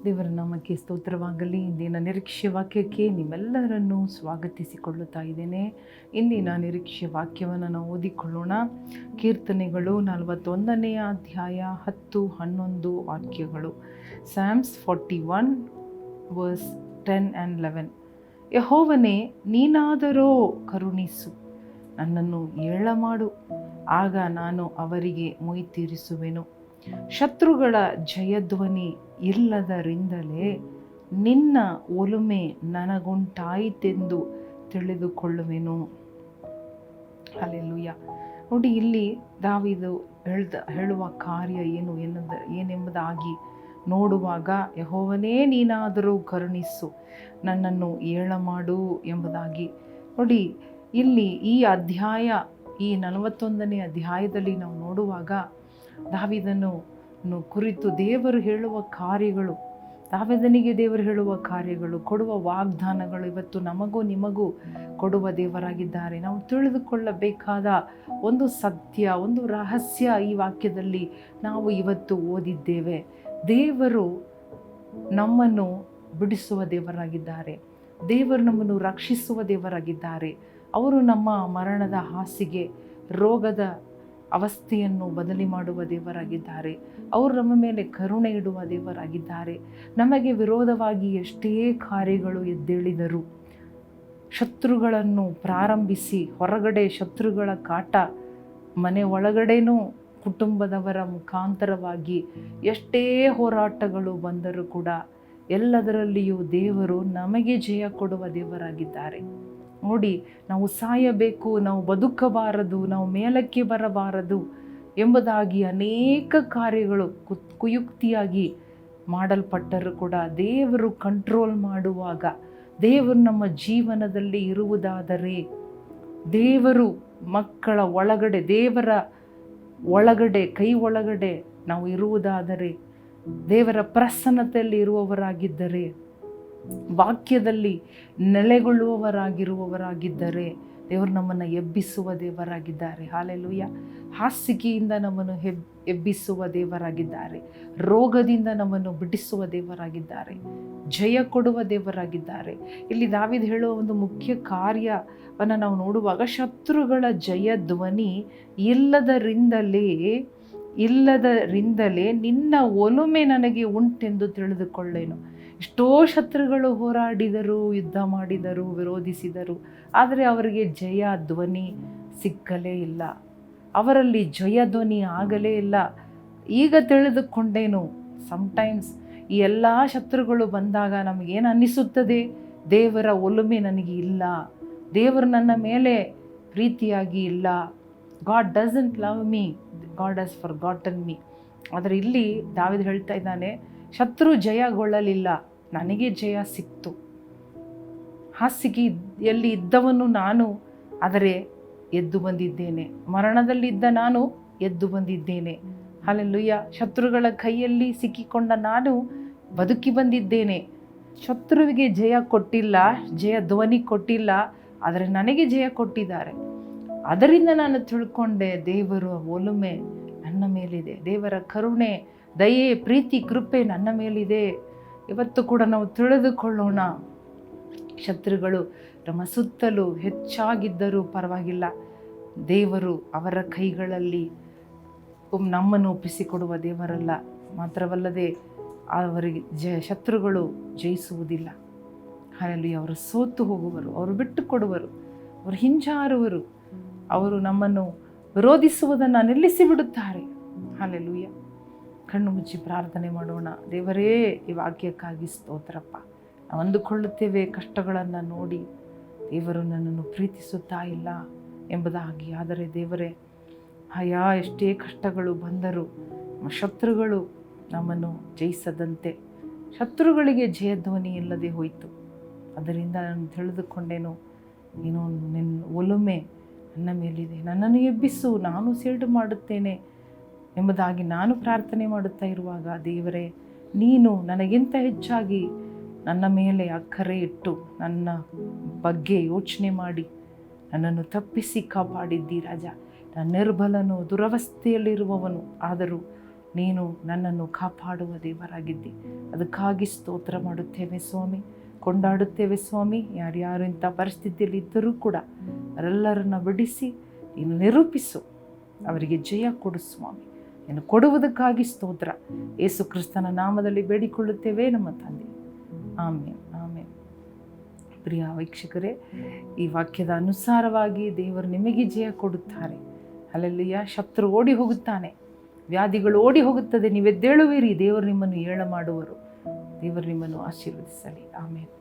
ದೇವರ ನಾಮಕ್ಕೆ ಸ್ತೋತ್ರವಾಗಲಿ. ಇಂದಿನ ನಿರೀಕ್ಷೆ ವಾಕ್ಯಕ್ಕೆ ನಿಮ್ಮೆಲ್ಲರನ್ನು ಸ್ವಾಗತಿಸಿಕೊಳ್ಳುತ್ತಾ ಇದ್ದೇನೆ. ಇಂದಿನ ನಿರೀಕ್ಷೆ ವಾಕ್ಯವನ್ನು ನಾವು ಓದಿಕೊಳ್ಳೋಣ. ಕೀರ್ತನೆಗಳು 41ನೇ ಅಧ್ಯಾಯ 10-11 ವಾಕ್ಯಗಳು. Psalms 41 verse 10 and 11. ಯೆಹೋವನೇ, ನೀನಾದರೋ ಕರುಣಿಸು, ನನ್ನನ್ನು ಏಳ ಮಾಡು, ಆಗ ನಾನು ಅವರಿಗೆ ಮೊಯ್ತೀರಿಸುವೆನು. ಶತ್ರುಗಳ ಜಯಧ್ವನಿ ಇಲ್ಲದರಿಂದಲೇ ನಿನ್ನ ಒಲುಮೆ ನನಗುಂಟಾಯಿತೆಂದು ತಿಳಿದುಕೊಳ್ಳುವೆನು. ಹಲ್ಲೆಲೂಯಾ. ನೋಡಿ, ಇಲ್ಲಿ ದಾವೀದು ಹೇಳುವ ಕಾರ್ಯ ಏನೆಂಬುದಾಗಿ ನೋಡುವಾಗ, ಯೆಹೋವನೇ ನೀನಾದರೂ ಕರುಣಿಸು, ನನ್ನನ್ನು ಏಳ ಮಾಡು ಎಂಬುದಾಗಿ ನೋಡಿ. ಇಲ್ಲಿ ಈ 41ನೇ ಅಧ್ಯಾಯದಲ್ಲಿ ನಾವು ನೋಡುವಾಗ ದಾವೀದನು ಕುರಿತು ದೇವರು ಹೇಳುವ ಕಾರ್ಯಗಳು, ದಾವೀದನಿಗೆ ದೇವರು ಹೇಳುವ ಕಾರ್ಯಗಳು, ಕೊಡುವ ವಾಗ್ದಾನಗಳು ಇವತ್ತು ನಮಗೂ ನಿಮಗೂ ಕೊಡುವ ದೇವರಾಗಿದ್ದಾರೆ. ನಾವು ತಿಳಿದುಕೊಳ್ಳಬೇಕಾದ ಒಂದು ಸತ್ಯ, ಒಂದು ರಹಸ್ಯ ಈ ವಾಕ್ಯದಲ್ಲಿ ನಾವು ಇವತ್ತು ಓದಿದ್ದೇವೆ. ದೇವರು ನಮ್ಮನ್ನು ಬಿಡಿಸುವ ದೇವರಾಗಿದ್ದಾರೆ. ದೇವರು ನಮ್ಮನ್ನು ರಕ್ಷಿಸುವ ದೇವರಾಗಿದ್ದಾರೆ. ಅವರು ನಮ್ಮ ಮರಣದ ಹಾಸಿಗೆ, ರೋಗದ ಅವಸ್ಥೆಯನ್ನು ಬದಲಿ ಮಾಡುವ ದೇವರಾಗಿದ್ದಾರೆ. ಅವರು ನಮ್ಮ ಮೇಲೆ ಕರುಣೆ ಇಡುವ ದೇವರಾಗಿದ್ದಾರೆ. ನಮಗೆ ವಿರೋಧವಾಗಿ ಎಷ್ಟೇ ಕಾರ್ಯಗಳು ಎದ್ದೇಳಿದರು, ಶತ್ರುಗಳನ್ನು ಪ್ರಾರಂಭಿಸಿ ಹೊರಗಡೆ ಶತ್ರುಗಳ ಕಾಟ, ಮನೆ ಒಳಗಡೆನೂ ಕುಟುಂಬದವರ ಮುಖಾಂತರವಾಗಿ ಎಷ್ಟೇ ಹೋರಾಟಗಳು ಬಂದರೂ ಕೂಡ ಎಲ್ಲದರಲ್ಲಿಯೂ ದೇವರು ನಮಗೆ ಜಯ ಕೊಡುವ ದೇವರಾಗಿದ್ದಾರೆ. ನೋಡಿ, ನಾವು ಸಾಯಬೇಕು, ನಾವು ಬದುಕಬಾರದು, ನಾವು ಮೇಲಕ್ಕೆ ಬರಬಾರದು ಎಂಬುದಾಗಿ ಅನೇಕ ಕಾರ್ಯಗಳು ಕುಯುಕ್ತಿಯಾಗಿ ಮಾಡಲ್ಪಟ್ಟರೂ ಕೂಡ ದೇವರು ಕಂಟ್ರೋಲ್ ಮಾಡುವಾಗ, ದೇವರು ನಮ್ಮ ಜೀವನದಲ್ಲಿ ಇರುವುದಾದರೆ, ದೇವರು ಮಕ್ಕಳ ಒಳಗಡೆ, ದೇವರ ಒಳಗಡೆ, ಕೈ ಒಳಗಡೆ ನಾವು ಇರುವುದಾದರೆ, ದೇವರ ಪ್ರಸನ್ನತೆಯಲ್ಲಿ ಇರುವವರಾಗಿದ್ದರೆ, ವಾಕ್ಯದಲ್ಲಿ ನೆಲೆಗೊಳ್ಳುವವರಾಗಿರುವವರಾಗಿದ್ದರೆ ದೇವರು ನಮ್ಮನ್ನು ಎಬ್ಬಿಸುವ ದೇವರಾಗಿದ್ದಾರೆ. ಹಲ್ಲೆಲೂಯಾ. ಹಾಸಿಗೆಯಿಂದ ನಮ್ಮನ್ನು ಎಬ್ಬಿಸುವ ದೇವರಾಗಿದ್ದಾರೆ. ರೋಗದಿಂದ ನಮ್ಮನ್ನು ಬಿಡಿಸುವ ದೇವರಾಗಿದ್ದಾರೆ. ಜಯ ಕೊಡುವ ದೇವರಾಗಿದ್ದಾರೆ. ಇಲ್ಲಿ ದಾವೀದ ಹೇಳುವ ಒಂದು ಮುಖ್ಯ ಕಾರ್ಯವನ್ನು ನಾವು ನೋಡುವಾಗ, ಶತ್ರುಗಳ ಜಯ ಧ್ವನಿ ಇಲ್ಲದರಿಂದಲೇ ನಿನ್ನ ಒಲುಮೆ ನನಗೆ ಉಂಟೆಂದು ತಿಳಿದುಕೊಳ್ಳೇನು. ಎಷ್ಟೋ ಶತ್ರುಗಳು ಹೋರಾಡಿದರು, ಯುದ್ಧ ಮಾಡಿದರು, ವಿರೋಧಿಸಿದರು, ಆದರೆ ಅವರಿಗೆ ಜಯ ಧ್ವನಿ ಸಿಕ್ಕಲೇ ಇಲ್ಲ. ಅವರಲ್ಲಿ ಜಯ ಧ್ವನಿ ಆಗಲೇ ಇಲ್ಲ. ಈಗ ತಿಳಿದುಕೊಂಡೇನು, ಸಮ್ಟೈಮ್ಸ್ ಈ ಎಲ್ಲ ಶತ್ರುಗಳು ಬಂದಾಗ ನಮಗೇನು ಅನ್ನಿಸುತ್ತದೆ? ದೇವರ ಒಲುಮೆ ನನಗೆ ಇಲ್ಲ, ದೇವರು ನನ್ನ ಮೇಲೆ ಪ್ರೀತಿಯಾಗಿ ಇಲ್ಲ. God doesn't love me, god has forgotten me. ಆದರೆ ಇಲ್ಲಿ ದಾವೀದ ಹೇಳ್ತಾ ಇದ್ದಾನೆ, ಶತ್ರು ಜಯಗೊಳ್ಳಲಿಲ್ಲ, ನನಗೆ ಜಯ ಸಿಕ್ತು. ಹಾಸಿಗೆಯಲ್ಲಿ ಇದ್ದವನು ನಾನು, ಆದರೆ ಎದ್ದು ಬಂದಿದ್ದೇನೆ. ಮರಣದಲ್ಲಿ ಇದ್ದ ನಾನು ಎದ್ದು ಬಂದಿದ್ದೇನೆ. ಹಲ್ಲೆಲೂಯಾ. ಶತ್ರುಗಳ ಕೈಯಲ್ಲಿ ಸಿಕ್ಕಿಕೊಂಡ ನಾನು ಬದುಕಿ ಬಂದಿದ್ದೇನೆ. ಶತ್ರುವಿಗೆ ಜಯ ಕೊಟ್ಟಿಲ್ಲ, ಜಯ ಧ್ವನಿ ಕೊಟ್ಟಿಲ್ಲ, ಆದರೆ ನನಗೆ ಜಯ ಕೊಟ್ಟಿದ್ದಾರೆ. ಅದರಿಂದ ನಾನು ತಿಳ್ಕೊಂಡೆ, ದೇವರ ಒಲುಮೆ ನನ್ನ ಮೇಲಿದೆ, ದೇವರ ಕರುಣೆ, ದಯೆ, ಪ್ರೀತಿ, ಕೃಪೆ ನನ್ನ ಮೇಲಿದೆ. ಇವತ್ತು ಕೂಡ ನಾವು ತಿಳಿದುಕೊಳ್ಳೋಣ, ಶತ್ರುಗಳು ನಮ್ಮ ಸುತ್ತಲೂ ಹೆಚ್ಚಾಗಿದ್ದರೂ ಪರವಾಗಿಲ್ಲ, ದೇವರು ಅವರ ಕೈಗಳಲ್ಲಿ ನಮ್ಮನ್ನು ಒಪ್ಪಿಸಿಕೊಡುವ ದೇವರಲ್ಲ. ಮಾತ್ರವಲ್ಲದೆ ಅವರಿಗೆ ಶತ್ರುಗಳು ಜಯಿಸುವುದಿಲ್ಲ. ಹಾಗಾಗಿ ಅವರು ಸೋತು ಹೋಗುವರು, ಅವರು ಬಿಟ್ಟು ಕೊಡುವರು, ಅವರು ಹಿಂಜಾರುವರು, ಅವರು ನಮ್ಮನ್ನು ವಿರೋಧಿಸುವುದನ್ನು ನಿಲ್ಲಿಸಿ ಬಿಡುತ್ತಾರೆ. ಹಲ್ಲೆಲೂಯಾ. ಕಣ್ಣು ಮುಚ್ಚಿ ಪ್ರಾರ್ಥನೆ ಮಾಡೋಣ. ದೇವರೇ, ಈ ವಾಕ್ಯಕ್ಕಾಗಿ ಸ್ತೋತ್ರಪ್ಪ. ನಾವು ಅಂದುಕೊಳ್ಳುತ್ತೇವೆ ಕಷ್ಟಗಳನ್ನು ನೋಡಿ ದೇವರು ನನ್ನನ್ನು ಪ್ರೀತಿಸುತ್ತಾ ಇಲ್ಲ ಎಂಬುದಾಗಿ. ಆದರೆ ದೇವರೇ, ಎಷ್ಟೇ ಕಷ್ಟಗಳು ಬಂದರೂ ಶತ್ರುಗಳು ನಮ್ಮನ್ನು ಜಯಿಸದಂತೆ, ಶತ್ರುಗಳಿಗೆ ಜಯಧ್ವನಿ ಇಲ್ಲದೆ ಹೋಯಿತು. ಅದರಿಂದ ನಾನು ತಿಳಿದುಕೊಂಡೇನು, ನೀನು ನಿನ್ನ ಒಲುಮೆ ನನ್ನ ಮೇಲಿದೆ, ನನ್ನನ್ನು ಎಬ್ಬಿಸು, ನಾನು ಸೇಡು ಮಾಡುತ್ತೇನೆ ಎಂಬುದಾಗಿ ನಾನು ಪ್ರಾರ್ಥನೆ ಮಾಡುತ್ತಾ ಇರುವಾಗ, ದೇವರೇ, ನೀನು ನನಗಿಂತ ಹೆಚ್ಚಾಗಿ ನನ್ನ ಮೇಲೆ ಅಕ್ಕರೆ ಇಟ್ಟು ನನ್ನ ಬಗ್ಗೆ ಯೋಚನೆ ಮಾಡಿ ನನ್ನನ್ನು ತಪ್ಪಿಸಿ ಕಾಪಾಡಿದ್ದಿ ರಾಜ. ನಾನು ನಿರ್ಬಲನು, ದುರವಸ್ಥೆಯಲ್ಲಿರುವವನು, ಆದರೂ ನೀನು ನನ್ನನ್ನು ಕಾಪಾಡುವ ದೇವರಾಗಿದ್ದಿ. ಅದಕ್ಕಾಗಿ ಸ್ತೋತ್ರ ಮಾಡುತ್ತೇವೆ ಸ್ವಾಮಿ, ಕೊಂಡಾಡುತ್ತೇವೆ ಸ್ವಾಮಿ. ಯಾರ್ಯಾರು ಇಂಥ ಪರಿಸ್ಥಿತಿಯಲ್ಲಿ ಇದ್ದರೂ ಕೂಡ ಅವರೆಲ್ಲರನ್ನ ಬಿಡಿಸಿ ನೀನು ನಿರೂಪಿಸು, ಅವರಿಗೆ ಜಯ ಕೊಡು ಸ್ವಾಮಿ. ನೀನು ಕೊಡುವುದಕ್ಕಾಗಿ ಸ್ತೋತ್ರ. ಯೇಸು ಕ್ರಿಸ್ತನ ನಾಮದಲ್ಲಿ ಬೇಡಿಕೊಳ್ಳುತ್ತೇವೆ ನಮ್ಮ ತಂದೆ, ಆಮೇನ್ ಆಮೇನ್. ಪ್ರಿಯ ವೀಕ್ಷಕರೇ, ಈ ವಾಕ್ಯದ ಅನುಸಾರವಾಗಿ ದೇವರು ನಿಮಗೆ ಜಯ ಕೊಡುತ್ತಾರೆ. ಹಲ್ಲೆಲೂಯಾ. ಶತ್ರು ಓಡಿ ಹೋಗುತ್ತಾನೆ, ವ್ಯಾಧಿಗಳು ಓಡಿ ಹೋಗುತ್ತದೆ, ನೀವೆದ್ದೇಳುವಿರಿ, ದೇವರು ನಿಮ್ಮನ್ನು ಏಳ ಮಾಡುವರು. ದೇವರು ನಿಮ್ಮನ್ನು ಆಶೀರ್ವದಿಸಲಿ. ಆಮೇನ್.